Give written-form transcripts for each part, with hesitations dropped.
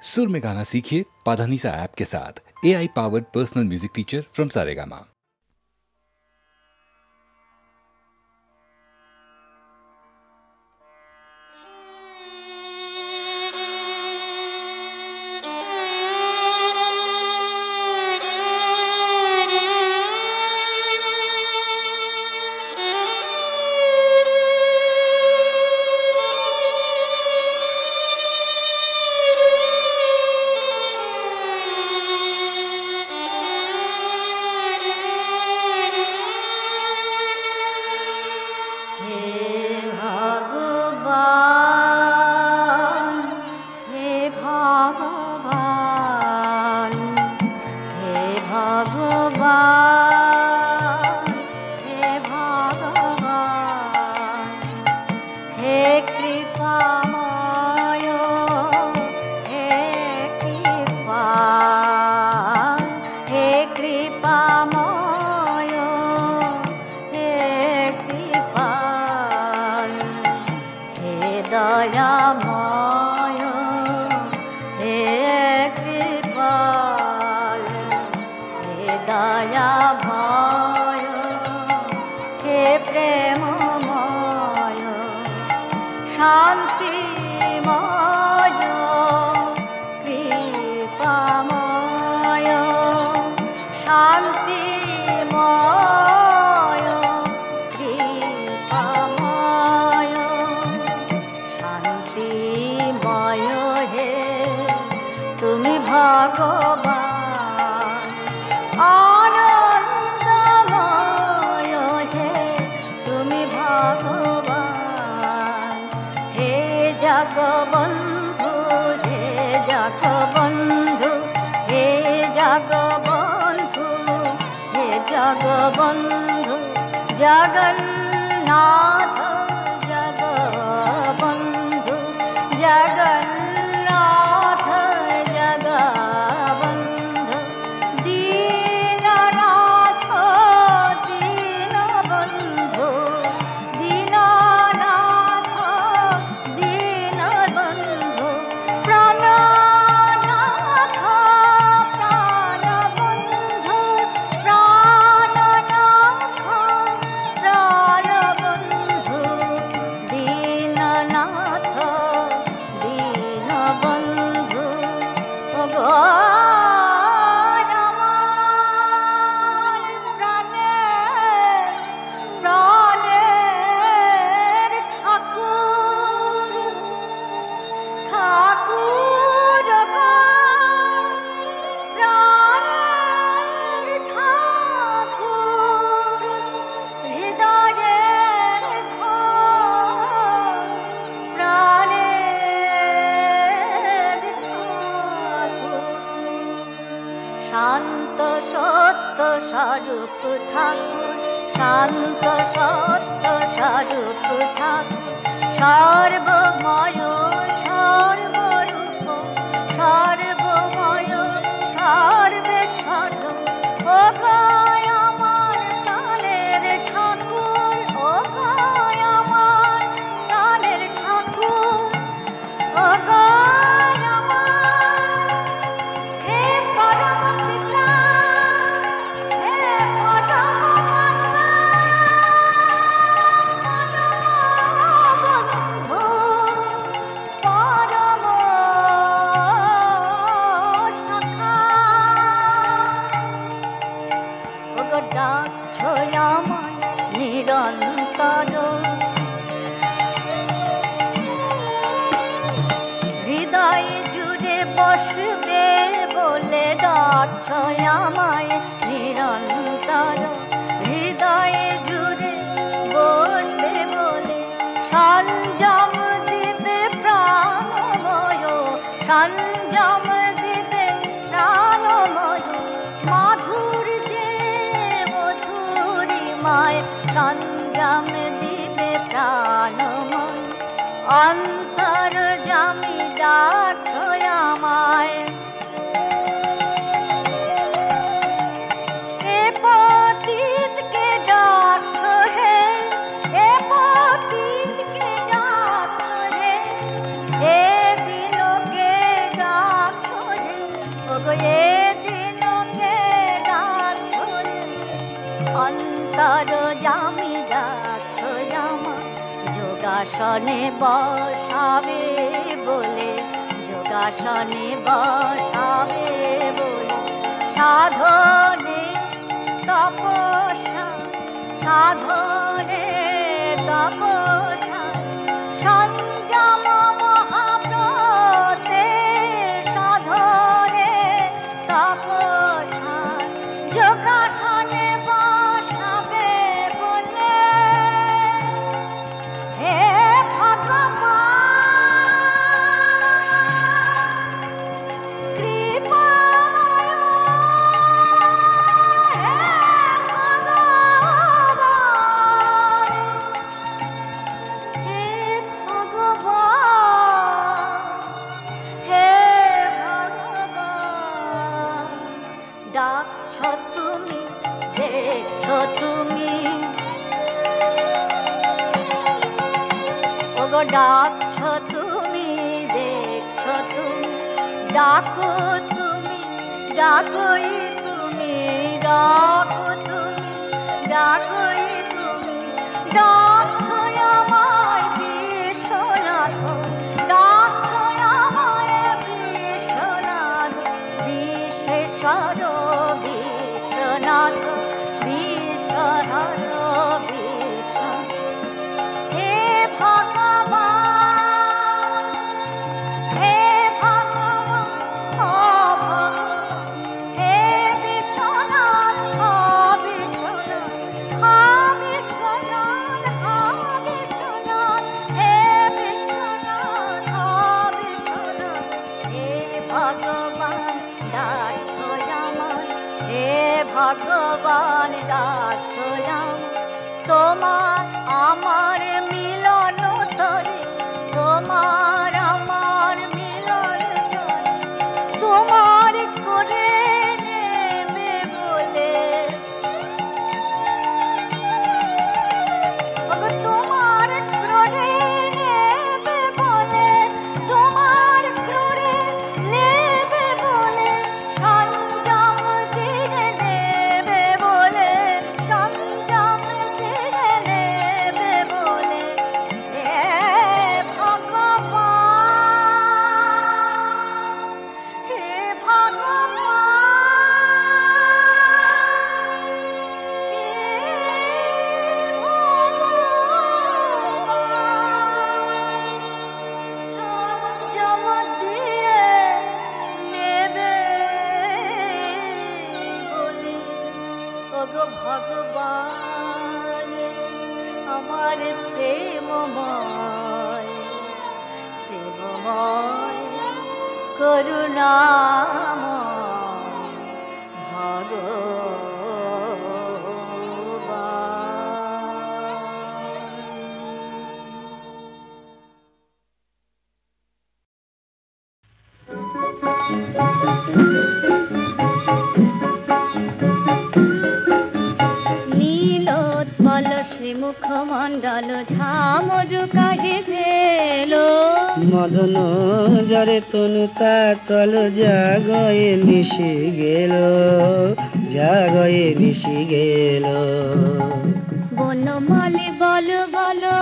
सुर में गाना सीखिए पाधानीसा ऐप के साथ। AI powered personal music teacher from Saregama. যোগাসনে বসাবে বলে, যোগাসনে বসাবে বলে, সাধনে তপস্যা, সাধনে তপস্যা, সংযম মহাব্রতে, সাধনে তপস্যা, যোগাসনে বসাবে বলে, হে ডাকছো তুমি, দেখছো তুমি, ওগো ডাকছো তুমি, দেখছো তুমি, ডাকো তুমি, ডাকোই তুমি, ডাকো তুমি, ডাকোই তুমি, ডাকছো আমায় বিশ্বনাথ, ডাকছো আমায় বিশ্বনাথ, বিশ্বেশ্বর বিশ্বনাথ, বিশ্বহর বিশ্বনাথ, হে ভগবান, হে ভগবান, ও ভগবান, হে বিশ্বনাথ, ও বিশ্বনাথ, হা বিশ্বনাথ, হা বিশ্বনাথ, হে বিশ্বনাথ, ও বিশ্বনাথ, হে ভগবান ডাকছো আমায়, হে ভগবান ডাকছো আমায়, তোমার আমার মিলন তরে, তোমার আমার মিলন তরে, তোমার করে নেবে বলে, তোমার করে নেবে বলে, তোমার করে নেবে বলে, সংযম দিয়ে নেবে বলে, সংযম দিয়ে নেবে বলে, হে ভগবান, হে ভগবান, সংযম দিয়ে নেবে বলে, ওগো ভগবান আমার প্রেমময়, প্রেমময় করুণাময় নীলোৎপল শ্রীমুখমণ্ডল ঝামরু কাহে ভেলো, মদন জরে তনু তাতল জাগয়ে মিশে গেল, জাগয়ে মিশে গেল। বনমালী বলো বলো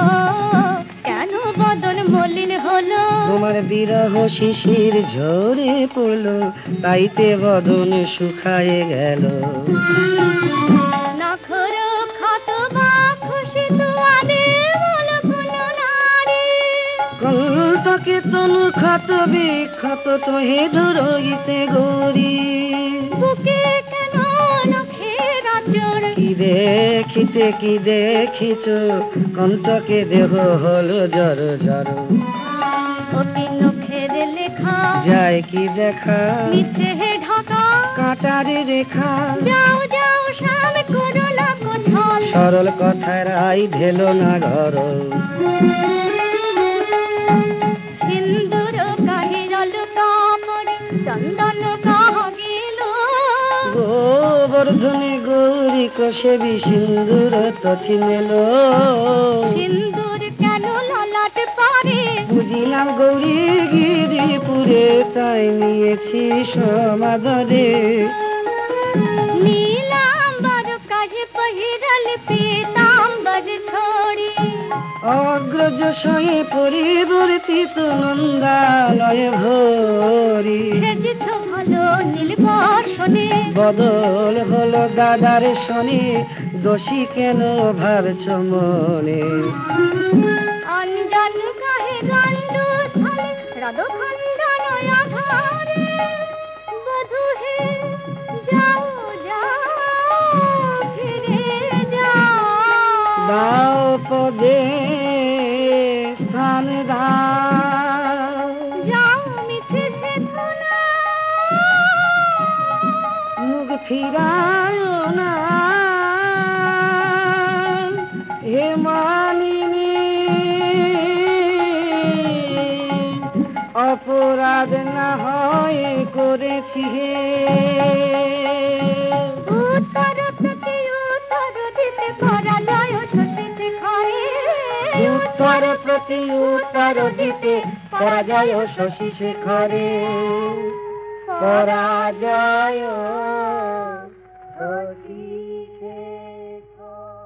কেন বদন মলিন হলো, তোমার বিরহ শিশির ঝরে পড়লো, তাইতে বদন শুকায়ে গেল। নখর ক্ষত বা খুশি দুয়ারে বলো কোন নারী, কণ্ঠকে তনু ক্ষত বিক্ষত তোহে ধরইতে গরি। বুকে কেন নখের আচর, কি দেখিতে কি দেখিছ, কণ্ঠকে দেহ হলো জর জর। অতি নখের লেখা যায় কি দেখা, নিচে ঢাকা কাটারে রেখা। যাও যাও সামনে করো না কোথাল, সরল কথার আই ঢেলো না ঘর। সিন্দুর কাহে জল কাপড়, চন্দন কাহা গেল, গোবর্ধনে গৌরী কষেবি সিন্দুর তথি মেল। সিন্দুর কেন ললাট পারে, বুঝিলাম গৌরী গিরিপুরে, তাই নিয়েছি সমাদরে। নীলাম্বর কাহে पहिरल पीताम्बर छोड़ी, অগ্রজ সয়ে পরিবর্তিত নন্দালয়ে ভরি সেজেছ ভালো নীল বর্ষণে বদল হলো দাদার শনি দোষী কেন ভাবছ মনে অঞ্জন কাহে গণ্ড স্থলে রদ খণ্ডন আধারে বধূ হে যাও যাও ফিরে যাও দাও পদে স্থান দাও যাও মিছে সে ধুনা মুখ ফিরায় না হে মানিনী অপরাধ না হয় করেছি হে উত্তর প্রতি উত্তর দিতে পরাজয় শশী শেখরে উত্তর প্রতি উত্তর দিতে পরাজয় শশী শেখরে পরাজয় শশী শেখর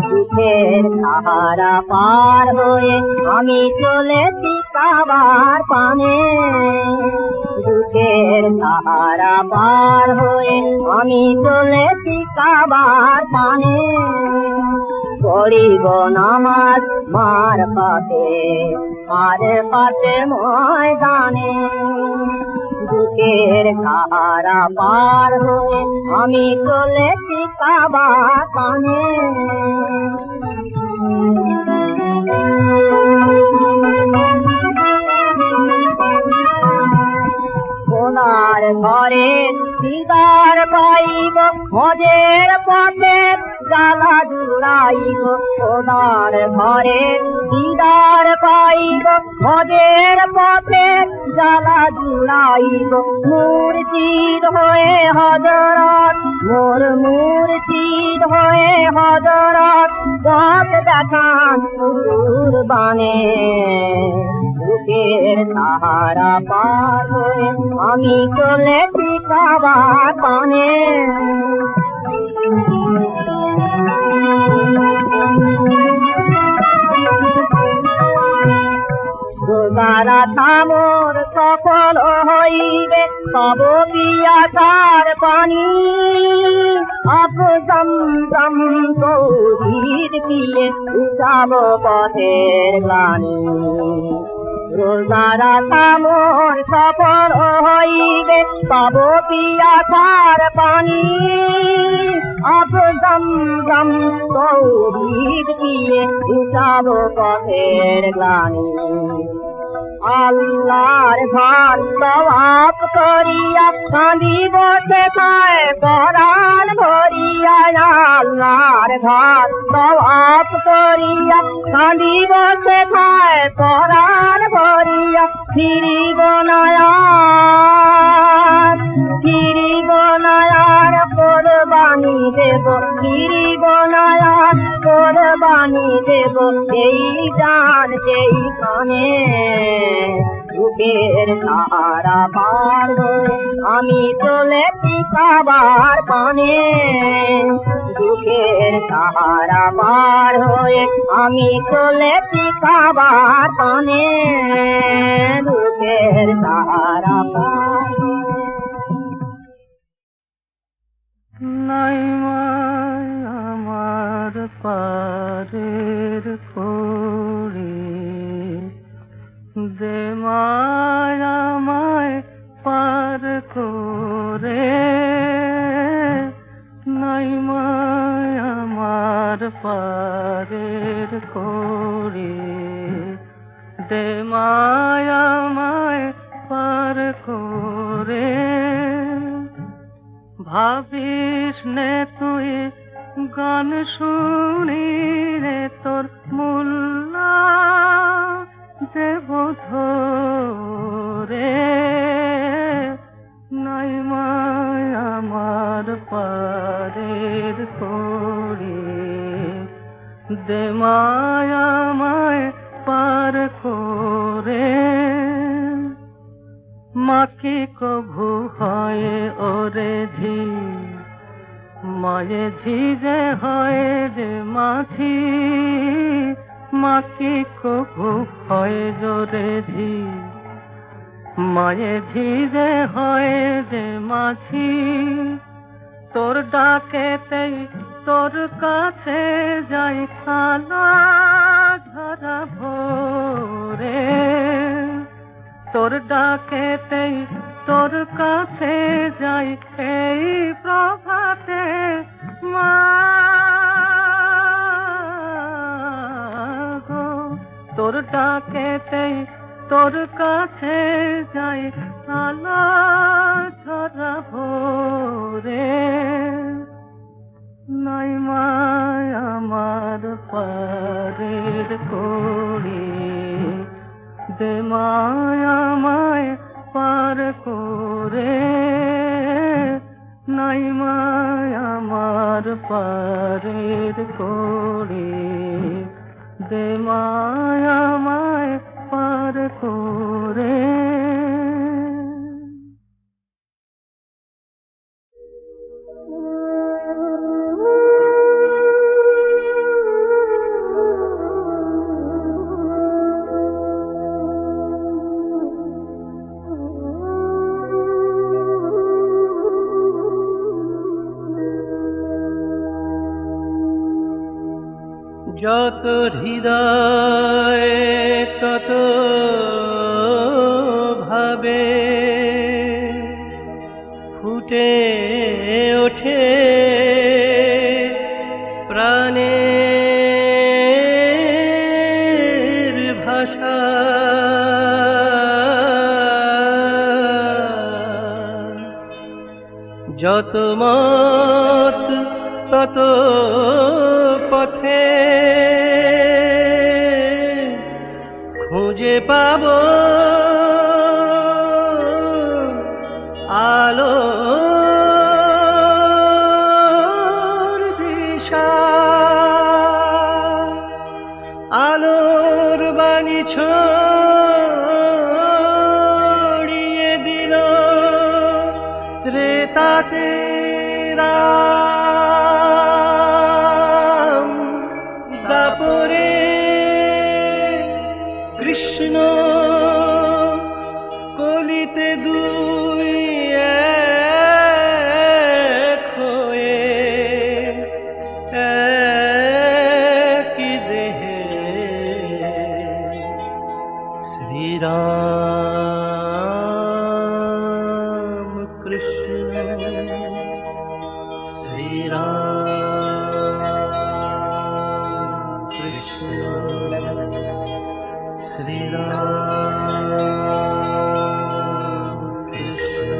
দুঃখের সাহারা পার হয়ে আমি চলেছি কাবার পানে দুঃখের সাহারা পার হয়ে আমি চলেছি কাবার পানে পড়িব নামাজ মার পাতে ময়দানে দুঃখের সাহারা পার হয়ে আমি চলেছি কাবার পানে সোনার ঘরে দিদার পাইব হজের পথে জ্বালা জুড়াইব সোনার ঘরে দিদার পাইব হজের পথে জ্বালা জুড়াইব মুর্শিদ হয়ে হযরত মোর মুর্শিদ হয়ে হযরত পথ দেখান কুরবানে বুকের সাহারা পার হয়ে আমি চলেছি কাবার পানে রোজারা থামর সফল হইবে তব পিয়াসার পানি আফজম জম তৌহিদ পিয়ে উঠাব পথের গ্লানি রোজারা থামর সফল হইবে তব পিয়াসার পানি আফজম জম তৌহিদ পিয়ে উঠাব পথের গ্লানি আল্লাহর ঘর তওয়াফ করিয়া কাঁদিব সেথায় পরাণ ভরিয়া আল্লাহর ঘর তওয়াফ করিয়া কাঁদিব সেথায় পরাণ ভরিয়া ফিরিব নয়ার কোরবানি দেব ফিরিব নয়ার কোরবানি দেব এই জান সেই কানে বুকের সাহারা পার হয়ে আমি চলেছি কাবার পানে বুকের সাহারা পার হয়ে আমি চলেছি কাবার পানে বুকের সাহারা পার নাই আমার পারের করি দে মায় পার করে নাই আমার পারের করি দে মায় পার করে ভাবিস নে তুই গান শুনি রে তোর মোল্লা দেব ধরে নাই আমার পারের করি দে মায় পার করে মাকে কভু হয় ওরে ঝি, মায়ে ঝি যে হয় রে মাঝি, মাকে কভু হয় জোরে ঝি, মায়ে ঝি যে হয় রে মাঝি। তোর ডাকেতেই তোর কাছে যাই কালা ঝরা ভোরে, তোর ডাকেতেই তোর কাছে যাই এই প্রভাতে মা গো, তোর ডাকেতেই তোর কাছে যাই কালা ঝরা ভোরে। নাই মায় আমার পারের করি, দে মায় আমায় পার করে, নাই মায় আমার পারের করি, দে মায় আমায় পার করে। যত হৃদয় তত ভাবে ফুটে ওঠে প্রাণের ভাষা, যত মত তত পথে খুঁজে পাব আলোর দিশা, আলোর বাণী ছড়িয়ে দিল ত্রেতাতে রাম, দাপরে কৃষ্ণ, কলিতে দুই এক হয়ে একই দেহে শ্রীরাম কৃষ্ণ, শ্রীরাম কৃষ্ণ, শ্রীরাম কৃষ্ণ।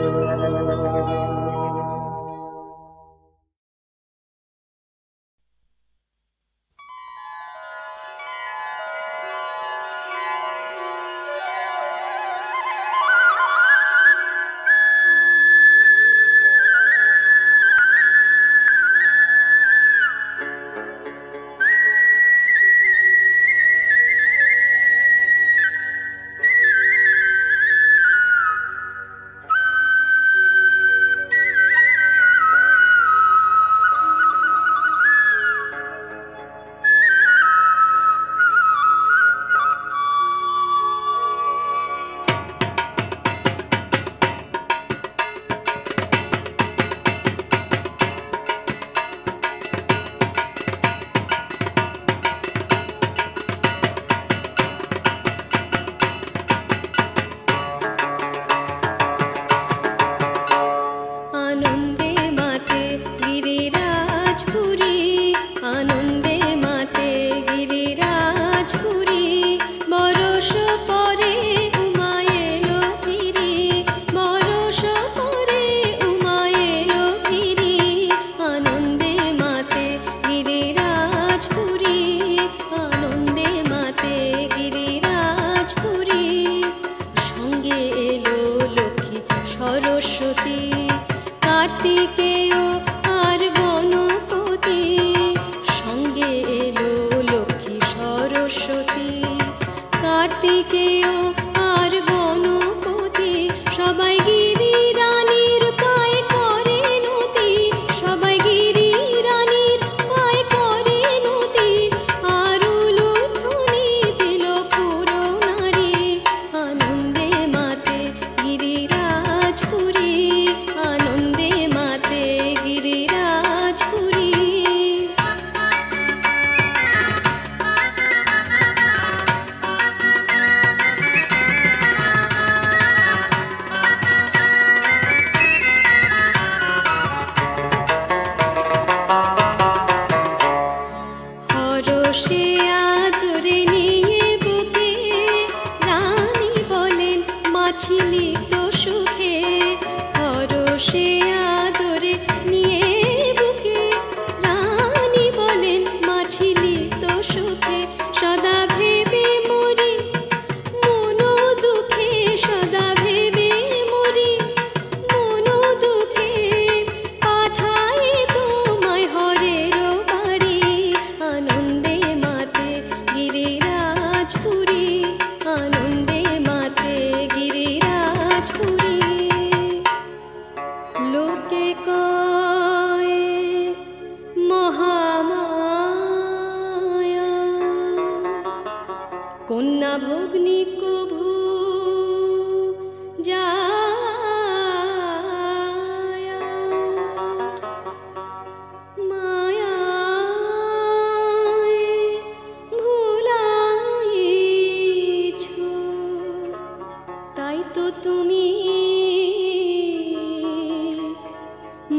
কার্তিকেয় আর গণপতি ভগ্নি কভু যায়া মায়ায় ভুলাইছ, তাই তো তুমি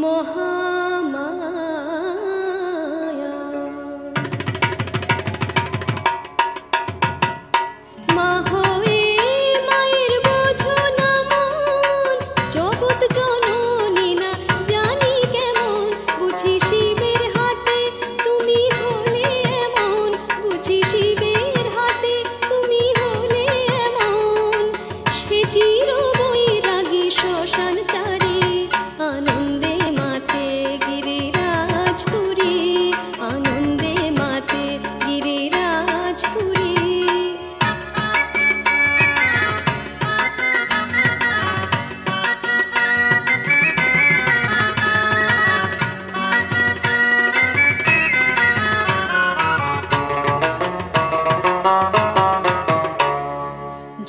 মহামায়া। মা হয়ে মায়ের বোঝো না মন, জগৎ জননী না জানি কেমন, বুঝি শিবের হাতে তুমি হলে এমন, বুঝি শিবের হাতে তুমি হলে এমন। সে চির বৈরাগী শ্মশান চারি, আনন্দে মাতে গিরিরাজপুরী, আনন্দে মাতে গিরিরাজপুরী।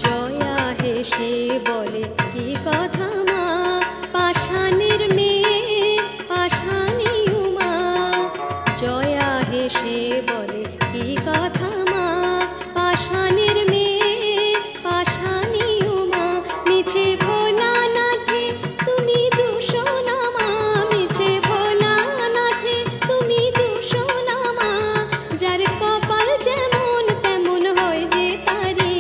জয়া হেসে বলে কি কথা মা, পাষাণের মেয়ে পাষাণী উমা। জয়া হেসে বলে কি কথা মা, পাষাণের মেয়ে পাষাণী উমা। মিছে ভোলানাথে তুমি দূষণা মা, মিছে ভোলানাথে তুমি দূষণা মা। যার কপাল যেমন তেমন হয় যে তারে,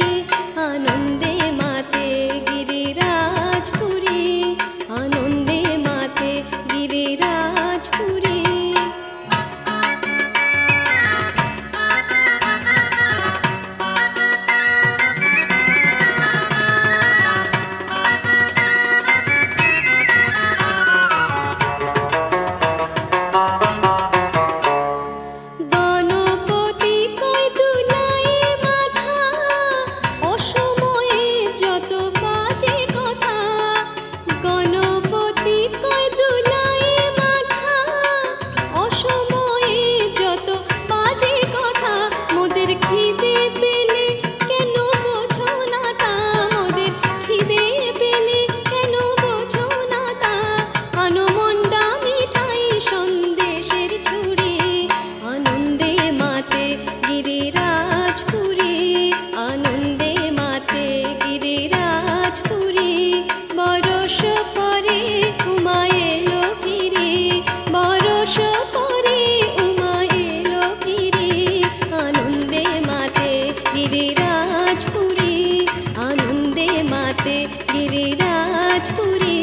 আনন্দে মাতে গিরিরাজপুরী, আনন্দে মাতে গিরিরাজপুরী। গণপতি কই দুলাই মাথা, অসময়ে যত বাজে কথা। গণপতি কই দুলাই মাথা, অসময়ে যত বাজে কথা। মোদের খিদে পেলে কেন বোঝো না তা, মোদের খিদে পেলে কেন বোঝো না তা। আনমন্ডা মিঠাই সন্দেশের ছুরি, আনন্দে মাতে গিরিরাজপুরী, আনন্দে মাতে গিরিরাজপুরী। বরস পরে উমা এলো ফিরে, বরস পরে উমা এলো ফিরে। আনন্দে মাতে গিরিরাজপুরী, আনন্দে মাতে গিরিরাজপুরী।